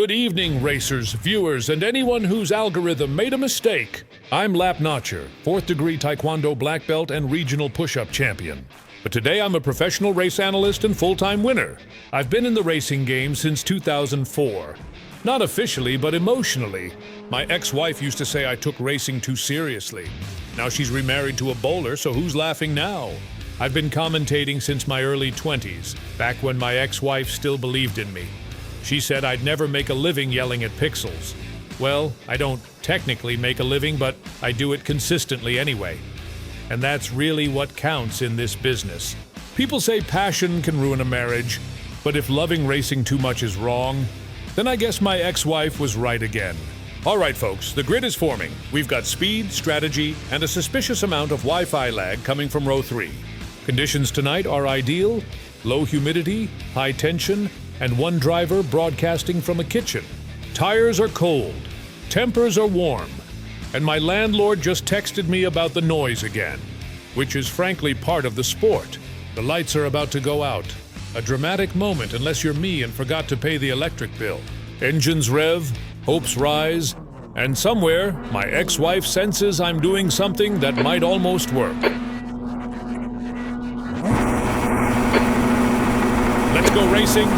Good evening, racers, viewers, and anyone whose algorithm made a mistake. I'm lapnotcher, 4th degree Taekwondo black belt and regional push-up champion. But today I'm a professional race analyst and full-time winner. I've been in the racing game since 2004. Not officially, but emotionally. My ex-wife used to say I took racing too seriously. Now she's remarried to a bowler, so who's laughing now? I've been commentating since my early 20s, back when my ex-wife still believed in me. She said I'd never make a living yelling at pixels. Well, I don't technically make a living, but I do it consistently anyway. And that's really what counts in this business. People say passion can ruin a marriage, but if loving racing too much is wrong, then I guess my ex-wife was right again. All right, folks, the grid is forming. We've got speed, strategy, and a suspicious amount of Wi-Fi lag coming from row 3. Conditions tonight are ideal: low humidity, high tension, and one driver broadcasting from a kitchen. Tires are cold, tempers are warm, and my landlord just texted me about the noise again, which is frankly part of the sport. The lights are about to go out. A dramatic moment unless you're me and forgot to pay the electric bill. Engines rev, hopes rise, and somewhere my ex-wife senses I'm doing something that might almost work. Let's go racing.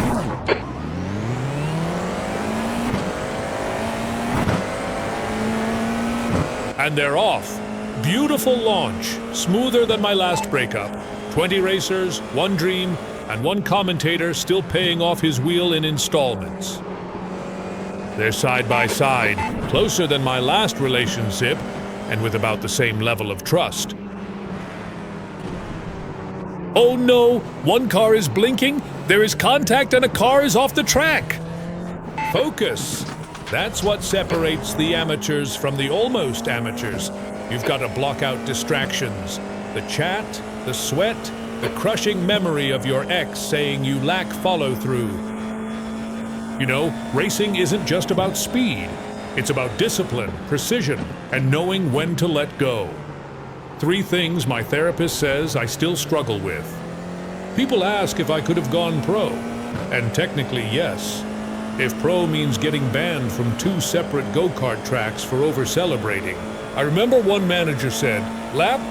And they're off. Beautiful launch, smoother than my last breakup. 20 racers, one dream, and one commentator still paying off his wheel in installments. They're side by side, closer than my last relationship, and with about the same level of trust. Oh no, one car is blinking, there is contact, and a car is off the track. Focus. That's what separates the amateurs from the almost amateurs. You've got to block out distractions. The chat, the sweat, the crushing memory of your ex saying you lack follow-through. You know, racing isn't just about speed. It's about discipline, precision, and knowing when to let go. 3 things my therapist says I still struggle with. People ask if I could have gone pro, and technically yes. If pro means getting banned from 2 separate go-kart tracks for over-celebrating. I remember one manager said, "Lap,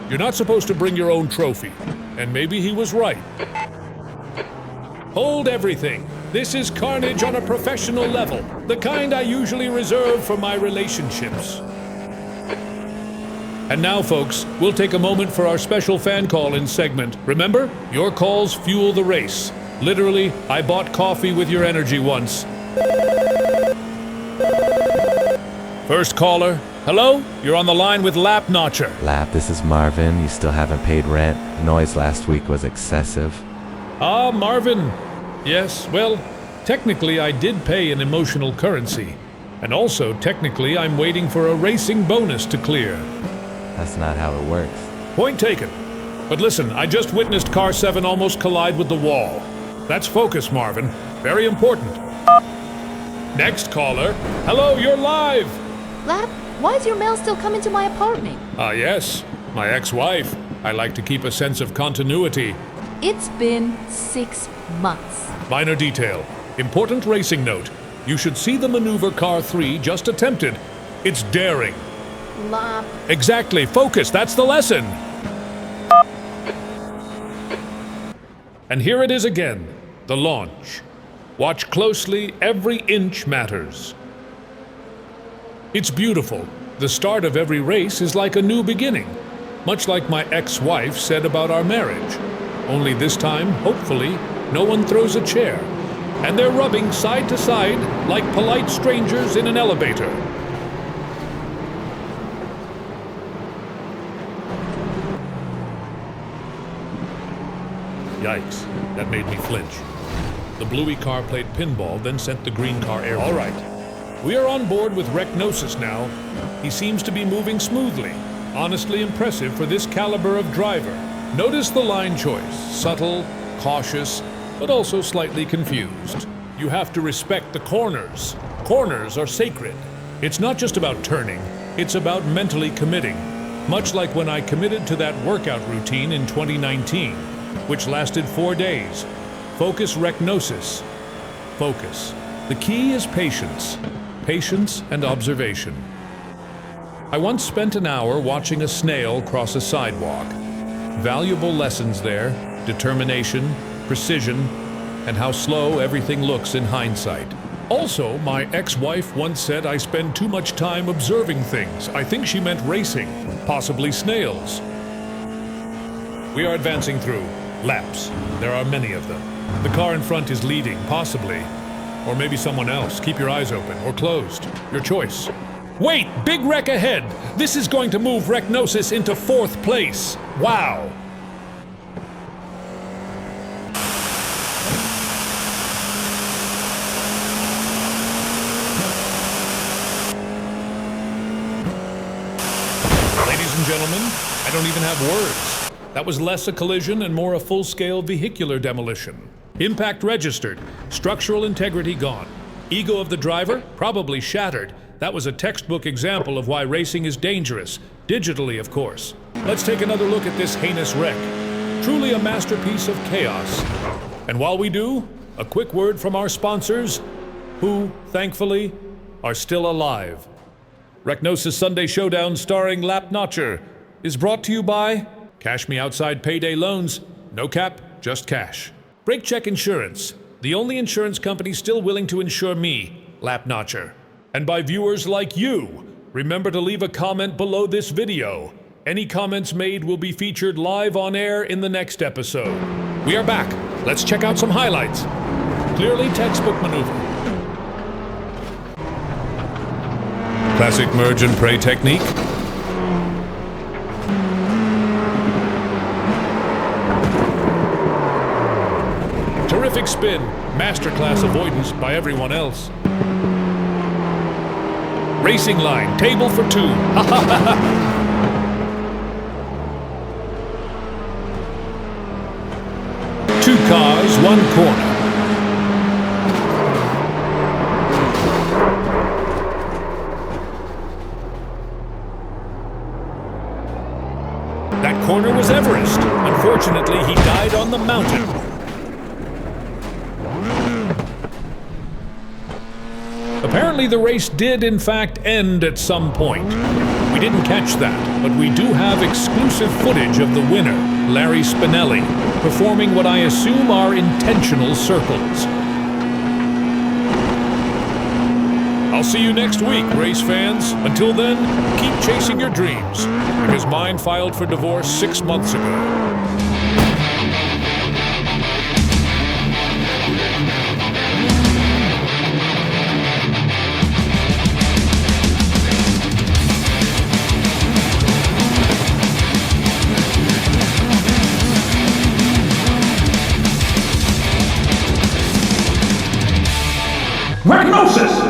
you're not supposed to bring your own trophy." And maybe he was right. Hold everything. This is carnage on a professional level, the kind I usually reserve for my relationships. And now, folks, we'll take a moment for our special fan call-in segment. Remember, your calls fuel the race. Literally, I bought coffee with your energy once. First caller. Hello? You're on the line with lapnotcher. Lap, this is Marvin. You still haven't paid rent. Noise last week was excessive. Ah, Marvin. Yes, well, technically I did pay in emotional currency. And also, technically, I'm waiting for a racing bonus to clear. That's not how it works. Point taken. But listen, I just witnessed car 7 almost collide with the wall. That's focus, Marvin. Very important. Next caller. Hello, you're live. Lap, why is your mail still coming to my apartment? Ah, yes. My ex-wife. I like to keep a sense of continuity. It's been 6 months. Minor detail. Important racing note. You should see the maneuver car 3 just attempted. It's daring. Lap. Exactly. Focus. That's the lesson. And here it is again. The launch. Watch closely. Every inch matters. It's beautiful. The start of every race is like a new beginning. Much like my ex-wife said about our marriage. Only this time, hopefully, no one throws a chair. And they're rubbing side to side like polite strangers in an elevator. Yikes, that made me flinch. The bluey car played pinball, then sent the green car air. All right, we are on board with Wrecknosis now. He seems to be moving smoothly. Honestly impressive for this caliber of driver. Notice the line choice, subtle, cautious, but also slightly confused. You have to respect the corners. Corners are sacred. It's not just about turning, it's about mentally committing. Much like when I committed to that workout routine in 2019, which lasted 4 days. Focus Wrecknosis. Focus. The key is patience. Patience and observation. I once spent an hour watching a snail cross a sidewalk. Valuable lessons there, determination, precision, and how slow everything looks in hindsight. Also, my ex-wife once said I spend too much time observing things. I think she meant racing, possibly snails. We are advancing through laps. There are many of them. The car in front is leading, possibly. Or maybe someone else. Keep your eyes open or closed. Your choice. Wait! Big wreck ahead! This is going to move Wrecknosis into 4th place. Wow! Ladies and gentlemen, I don't even have words. That was less a collision and more a full-scale vehicular demolition. Impact registered. Structural integrity gone. Ego of the driver? Probably shattered. That was a textbook example of why racing is dangerous. Digitally, of course. Let's take another look at this heinous wreck. Truly a masterpiece of chaos. And while we do, a quick word from our sponsors, who, thankfully, are still alive. Wrecknosis Sunday Showdown starring Lapnotcher is brought to you by Cash Me Outside Payday Loans. No cap, just cash. Brake Check Insurance, the only insurance company still willing to insure me, Lapnotcher. And by viewers like you. Remember to leave a comment below this video. Any comments made will be featured live on air in the next episode. We are back. Let's check out some highlights. Clearly textbook maneuver. Classic merge and pray technique. Terrific spin. Masterclass avoidance by everyone else. Racing line, table for 2. Two cars, one corner. That corner was Everest. Unfortunately, he died on the mountain. Apparently the race did in fact end at some point. We didn't catch that, but we do have exclusive footage of the winner, Larry Spinelli, performing what I assume are intentional circles. I'll see you next week, race fans. Until then, keep chasing your dreams, because mine filed for divorce 6 months ago. Wrecknosis!